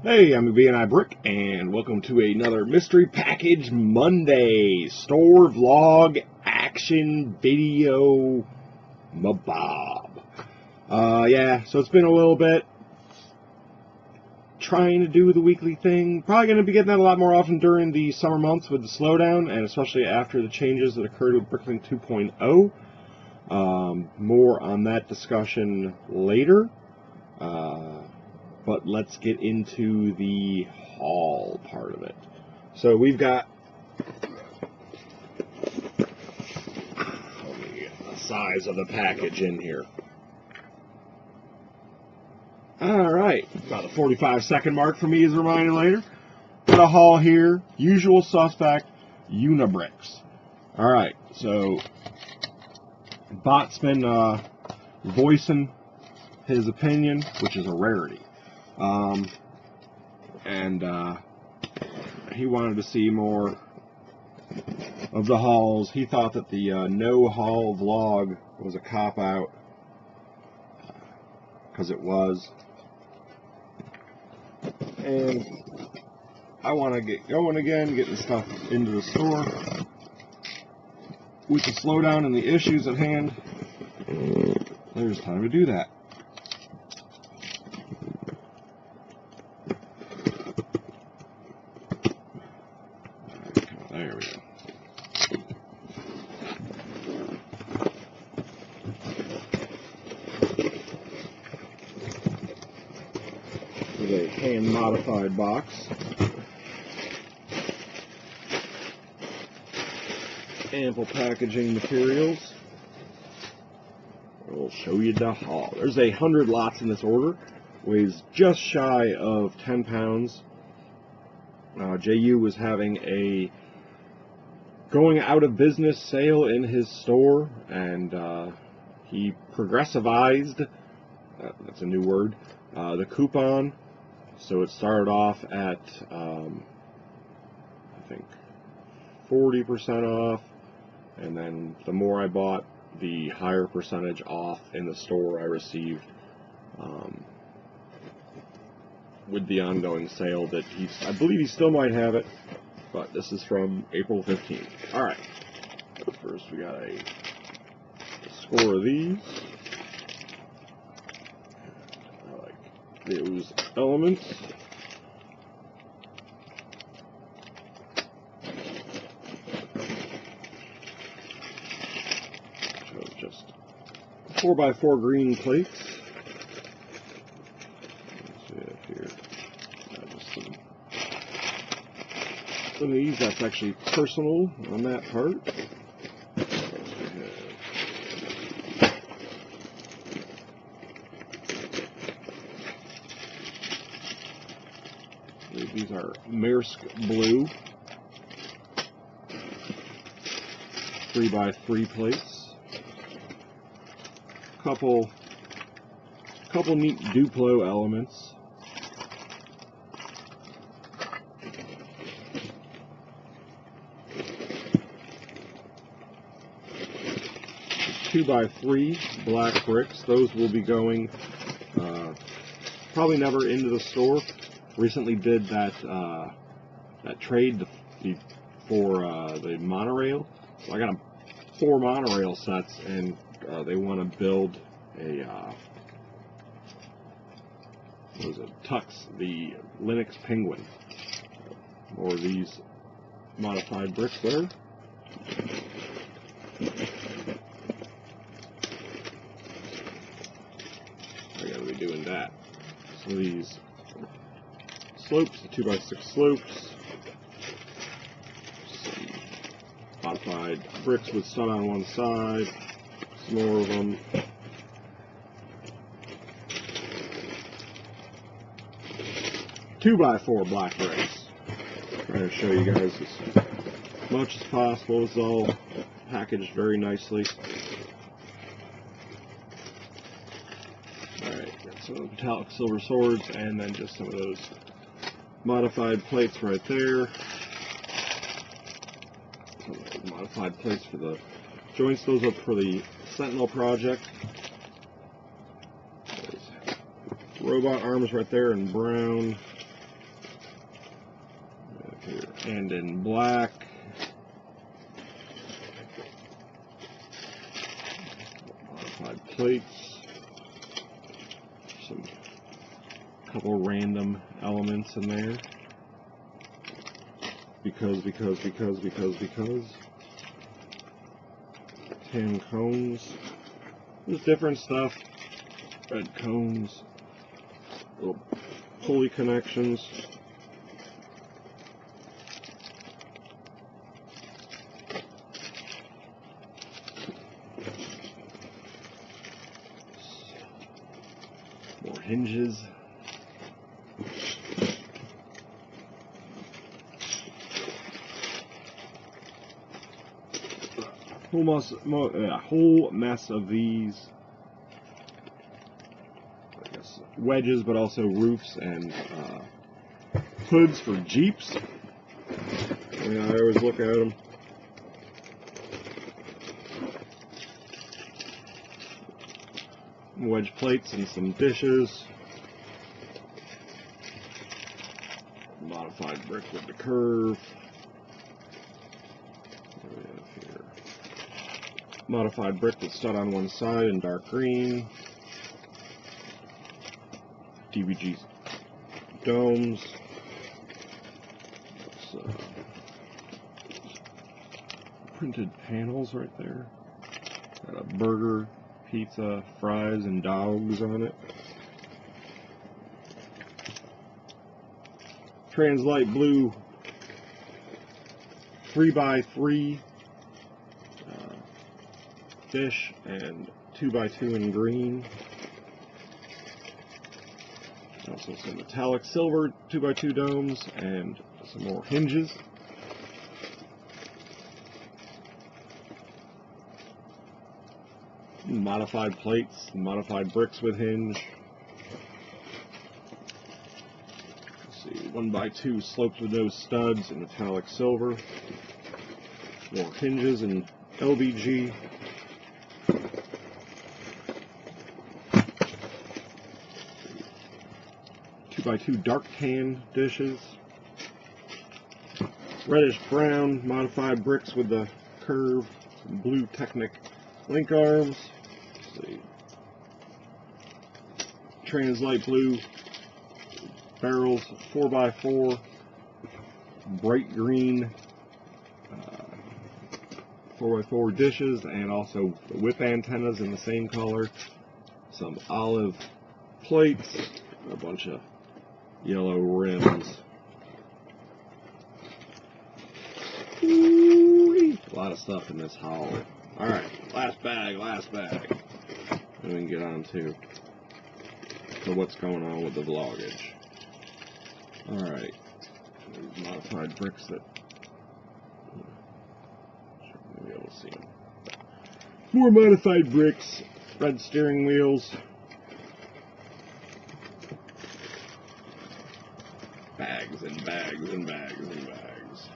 Hey, I'm BrickLink, and welcome to another Mystery Package Monday store vlog action video mabob. Yeah, so it's been a little bit trying to do the weekly thing. Probably going to be getting that a lot more often during the summer months with the slowdown, and especially after the changes that occurred with BrickLink 2.0. More on that discussion later. But let's get into the haul part of it. So we've got, let me get the size of the package in here. Alright, about the 45-second mark for me as a reminder later. Got a haul here, usual suspect, UniBricks. Alright, so Bot's been voicing his opinion, which is a rarity. He wanted to see more of the hauls. He thought that the no haul vlog was a cop-out, because it was. And I want to get going again, getting stuff into the store. With the slowdown and the issues at hand, there's time to do that. There we go. With a hand-modified box. Ample packaging materials. We'll show you the haul. There's 100 lots in this order. Weighs just shy of 10 pounds. JU was having a going out of business sale in his store, and he progressivized, that's a new word, the coupon. So it started off at I think 40% off, and then the more I bought, the higher percentage off in the store I received with the ongoing sale that I believe he still might have it. But this is from April 15th. Alright. First we got a score of these. I like those elements. So just 4x4 green plates. Let's see it here. Just some of these, that's actually personal on that part. These are Maersk Blue 3x3 plates. Couple neat Duplo elements. 2x3 black bricks. Those will be going probably never into the store. Recently did that trade for the monorail. So I got 4 monorail sets, and they want to build a what was it? Tux, the Linux Penguin. More of these modified bricks there. I gotta be doing that. So these slopes, the 2x6 slopes, some modified bricks with sun on one side, some more of them. Two by 4 black bricks. Trying to show you guys as much as possible. It's all packaged very nicely. Alright, got some metallic silver swords, and then just some of those modified plates right there. Modified plates for the joints. Those are for the Sentinel project. There's robot arms right there in brown. here, and in black. Modified plates. Some couple random elements in there. Because. Tan cones. There's different stuff. Red cones. Little pulley connections. More hinges. Whole mess of these, I guess, wedges, but also roofs and hoods for Jeeps. Yeah, I always look at them. Wedge plates and some dishes. Modified brick with the curve. What do we have here? Modified brick with stud on one side in dark green. DVG domes. Printed panels right there. Got a burger, pizza, fries, and dogs on it. Translite blue 3x3 dish and 2x2 in green. Also some metallic silver 2x2 domes and some more hinges. Modified plates, modified bricks with hinge. Let's see, 1x2 slopes with no studs and metallic silver. More hinges and LVG. 2x2 dark tan dishes. Reddish brown modified bricks with the curve. Some blue Technic link arms. Let's see. Translite blue barrels, 4x4. Bright green 4x4 dishes, and also whip antennas in the same color. Some olive plates, a bunch of yellow rims. Ooh-wee. A lot of stuff in this haul. Alright, last bag. And we can get on to what's going on with the vloggage. Alright, these modified bricks that should be able to see them. More modified bricks, red steering wheels. Bags and bags and bags and bags.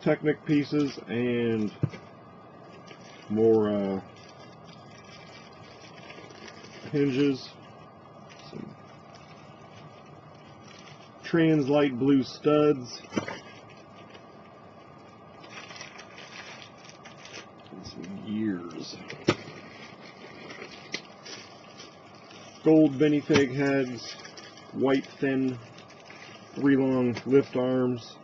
Technic pieces and more hinges. Some Translite blue studs. And some gears. Gold minifig heads. White thin 3 long lift arms,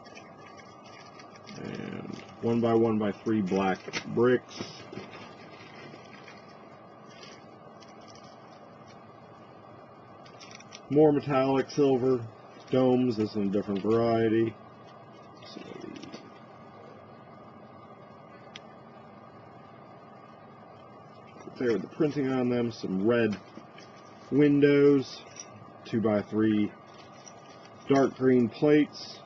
and 1x1x3 black bricks. More metallic silver domes. This is a different variety. So, there with the printing on them. Some red windows. 2x3 dark green plates,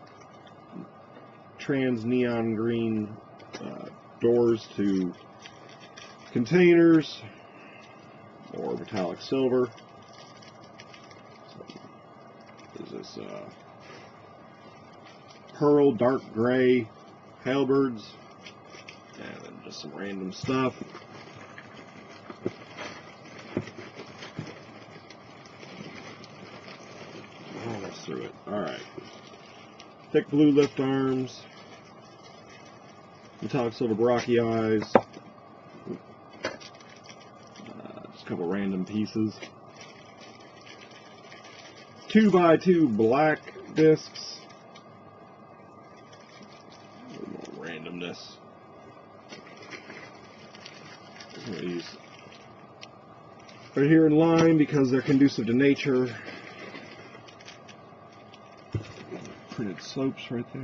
trans neon green doors to containers, more metallic silver. So, there's this pearl dark gray halberds, and then just some random stuff. Through it. Alright. thick blue lift arms, metallic silver Baraki eyes, just a couple random pieces, 2x2 black discs, a little more randomness. These right here in line because they're conducive to nature. Printed slopes right there.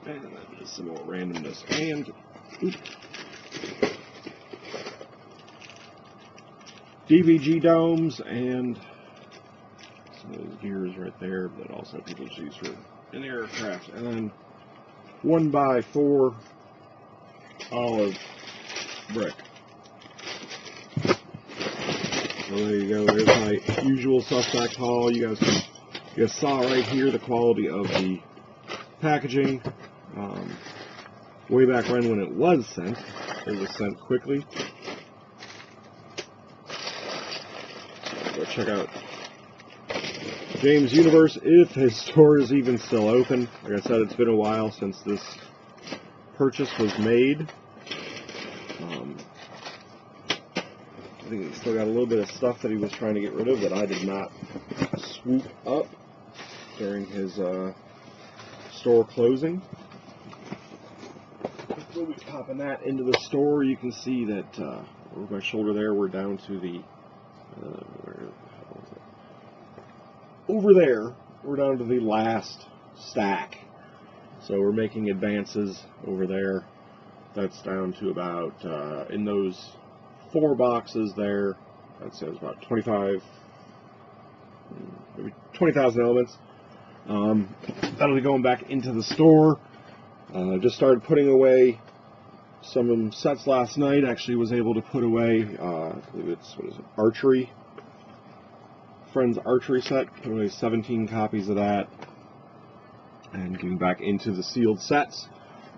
And then just some more randomness. And DVG domes and some of those gears right there that also people use for an aircraft. And then 1x4 olive brick. So there you go. There's my usual suspect haul. You guys saw right here the quality of the packaging. Way back when it was sent quickly. So go check out James Universe if his store is even still open. Like I said, it's been a while since this purchase was made. I think he's still got a little bit of stuff that he was trying to get rid of that I did not swoop up during his store closing. We'll be popping that into the store. You can see that over my shoulder there, we're down to the where the hell is it? Over there, we're down to the last stack. So we're making advances over there. That's down to about in those 4 boxes there. That says about 25, maybe 20,000 elements. That'll be going back into the store. Just started putting away some sets last night. Actually was able to put away, I believe it's, what is it, archery. Friend's archery set. Put away 17 copies of that. And getting back into the sealed sets.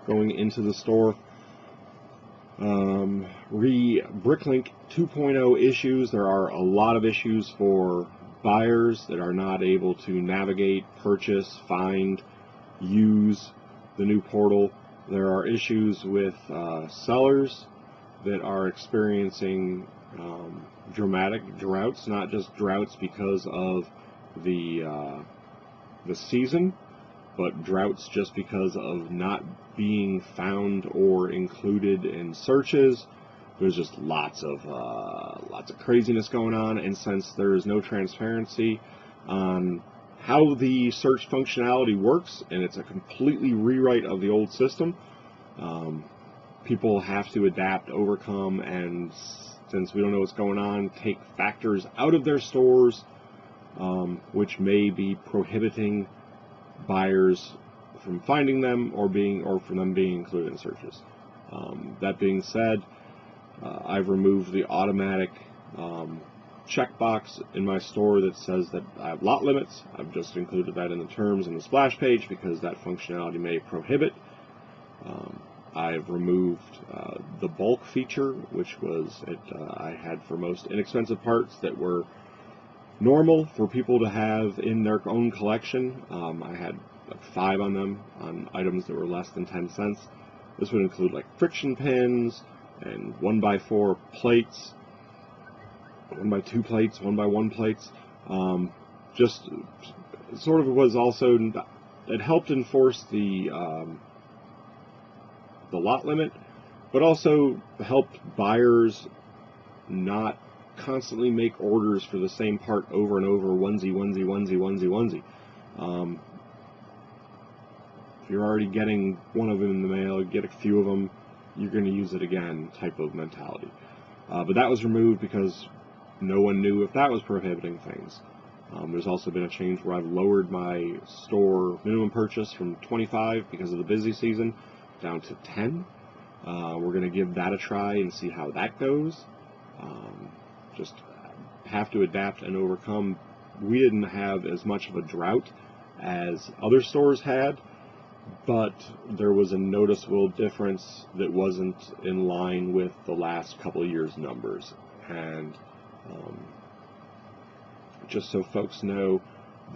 Going into the store. BrickLink 2.0 issues. There are a lot of issues for buyers that are not able to navigate, purchase, find, use the new portal. There are issues with sellers that are experiencing dramatic droughts, not just droughts because of the season, but droughts just because of not being found or included in searches. There's just lots of craziness going on, and since there is no transparency on how the search functionality works, and it's a completely rewrite of the old system, people have to adapt, overcome, and since we don't know what's going on, take factors out of their stores, which may be prohibiting buyers from finding them or for them being included in searches. That being said, I've removed the automatic checkbox in my store that says that I have lot limits. I've just included that in the terms in the splash page because that functionality may prohibit. I've removed the bulk feature, which was I had for most inexpensive parts that were normal for people to have in their own collection. I had like 5 on them on items that were less than 10 cents. This would include like friction pins and 1x4 plates, 1x2 plates, 1x1 plates. Just sort of was also, it helped enforce the lot limit, but also helped buyers not constantly make orders for the same part over and over, onesie, onesie, onesie, onesie, onesie. If you're already getting one of them in the mail, get a few of them, you're going to use it again type of mentality. But that was removed because no one knew if that was prohibiting things. There's also been a change where I've lowered my store minimum purchase from 25 because of the busy season down to 10. We're going to give that a try and see how that goes. Just have to adapt and overcome. We didn't have as much of a drought as other stores had, but there was a noticeable difference that wasn't in line with the last couple of years' numbers. And just so folks know,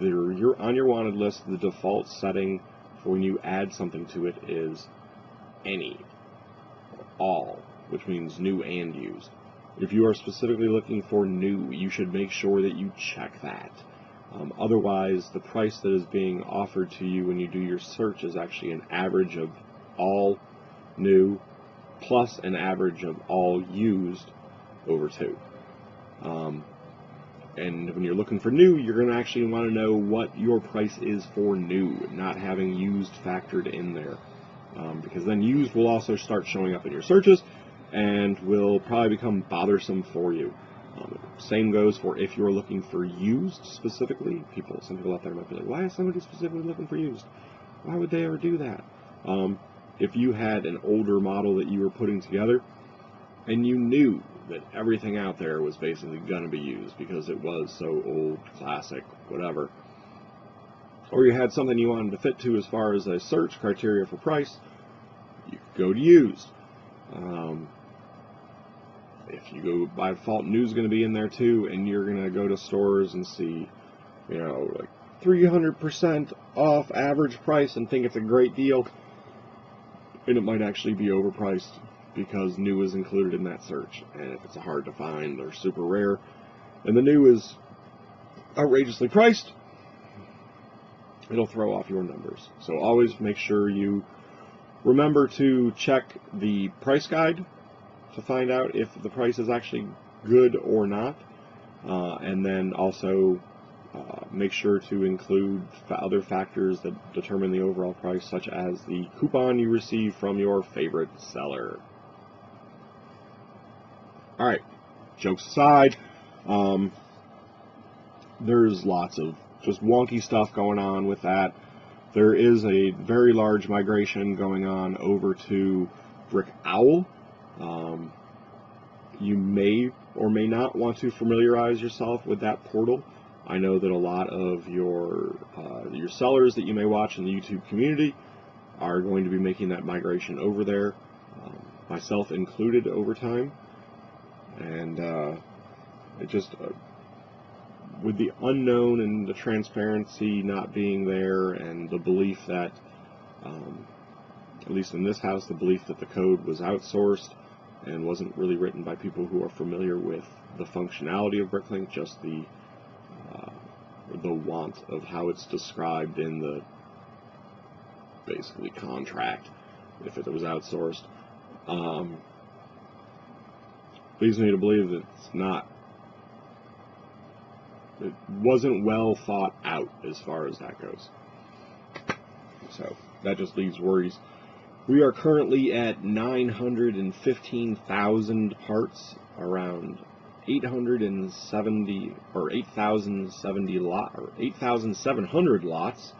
you're on your wanted list. The default setting for when you add something to it is any, or all, which means new and used. If you are specifically looking for new, you should make sure that you check that. Otherwise, the price that is being offered to you when you do your search is actually an average of all new plus an average of all used over 2. And when you're looking for new, you're going to actually want to know what your price is for new, not having used factored in there. Because then used will also start showing up in your searches and will probably become bothersome for you. Same goes for if you're looking for used specifically. Some people out there might be like, why is somebody specifically looking for used? Why would they ever do that? If you had an older model that you were putting together and you knew that everything out there was basically going to be used because it was so old, classic, whatever, or you had something you wanted to fit to as far as a search criteria for price, you could go to used. If you go by default, new is going to be in there too, and you're going to go to stores and see, you know, like 300% off average price and think it's a great deal, and it might actually be overpriced because new is included in that search. And if it's hard to find or super rare, and the new is outrageously priced, it'll throw off your numbers. So always make sure you remember to check the price guide to find out if the price is actually good or not, and then also make sure to include other factors that determine the overall price, such as the coupon you receive from your favorite seller. Alright, jokes aside, there's lots of just wonky stuff going on with that. There is a very large migration going on over to BrickOwl. You may or may not want to familiarize yourself with that portal. I know that a lot of your sellers that you may watch in the YouTube community are going to be making that migration over there, myself included, over time. And it just, with the unknown and the transparency not being there, and the belief that, at least in this house, the belief that the code was outsourced and wasn't really written by people who are familiar with the functionality of BrickLink, just the want of how it's described in the basically contract, if it was outsourced, leads me to believe that it wasn't well thought out as far as that goes. So that just leaves worries. We are currently at 915,000 parts, around 8,700 lots.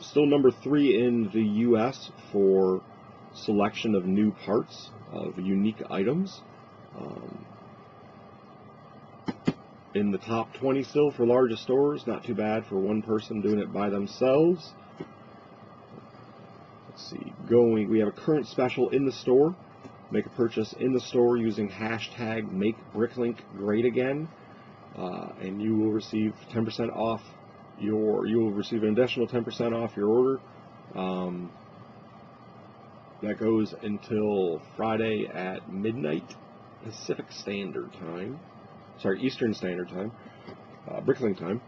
Still number 3 in the U.S. for selection of new parts, of unique items. In the top 20 still for largest stores. Not too bad for one person doing it by themselves. Let's see, we have a current special in the store. Make a purchase in the store using hashtag #MakeBrickLinkGreatAgain, and you will receive 10% off you will receive an additional 10% off your order. That goes until Friday at midnight Pacific Standard Time. Sorry, Eastern Standard Time, BrickLink time.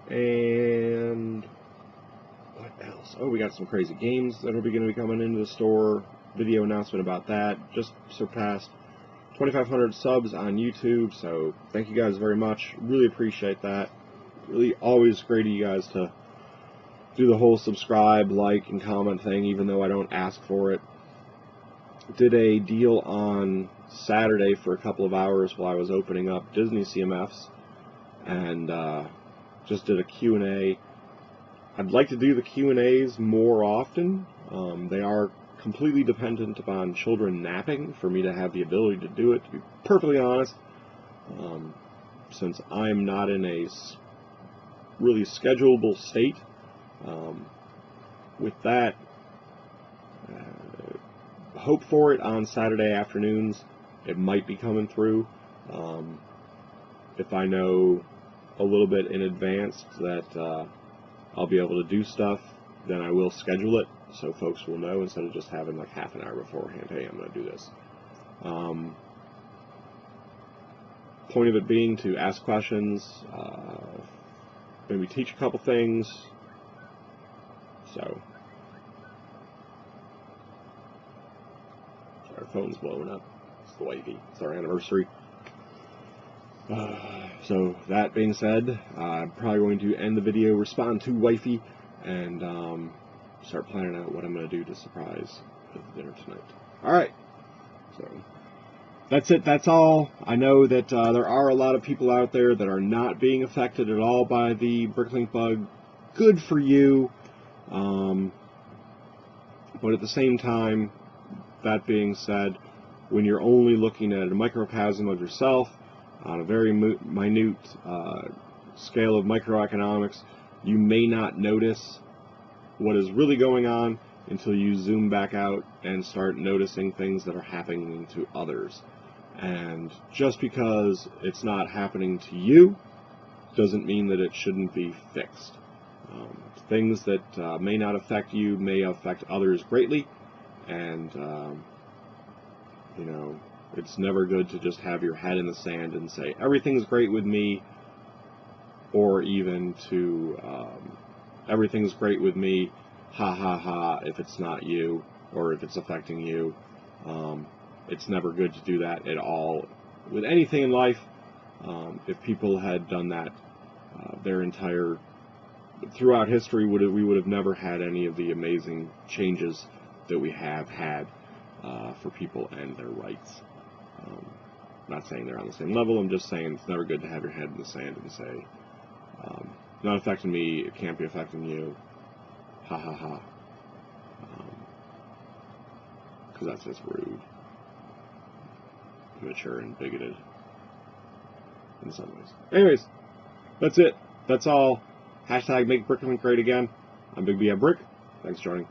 And what else? Oh, we got some crazy games that are going to be coming into the store. Video announcement about that. Just surpassed 2,500 subs on YouTube, so thank you guys very much. Really appreciate that. Really always great of you guys to do the whole subscribe, like, and comment thing, even though I don't ask for it. Did a deal on Saturday for a couple of hours while I was opening up Disney CMFs, and just did a Q&A. I'd like to do the Q&As more often. They are completely dependent upon children napping for me to have the ability to do it, to be perfectly honest. Since I'm not in a really schedulable state, with that, hope for it on Saturday afternoons. It might be coming through. If I know a little bit in advance that I'll be able to do stuff, then I will schedule it so folks will know instead of just having like half an hour beforehand, hey, I'm going to do this. Point of it being to ask questions, maybe teach a couple things. So, our phone's blowing up. It's the wifey. It's our anniversary. So that being said, I'm probably going to end the video, respond to wifey, and start planning out what I'm going to do to surprise the dinner tonight. Alright, so that's it, that's all. I know that there are a lot of people out there that are not being affected at all by the BrickLink bug. Good for you. But at the same time, that being said, when you're only looking at a microcosm of yourself, on a very minute scale of microeconomics, you may not notice what is really going on until you zoom back out and start noticing things that are happening to others. And just because it's not happening to you doesn't mean that it shouldn't be fixed. Things that may not affect you may affect others greatly, and you know, it's never good to just have your head in the sand and say everything's great with me, or even to everything's great with me, ha ha ha, if it's not you or if it's affecting you. It's never good to do that at all with anything in life. If people had done that their entire throughout history, we would have never had any of the amazing changes that we have had for people and their rights. I'm not saying they're on the same level, I'm just saying it's never good to have your head in the sand and say, not affecting me, it can't be affecting you, ha ha ha. Because that's just rude, immature, and bigoted in some ways. Anyways, that's it. That's all. Hashtag make BrickLink great again. I'm Big B at Brick. Thanks for joining.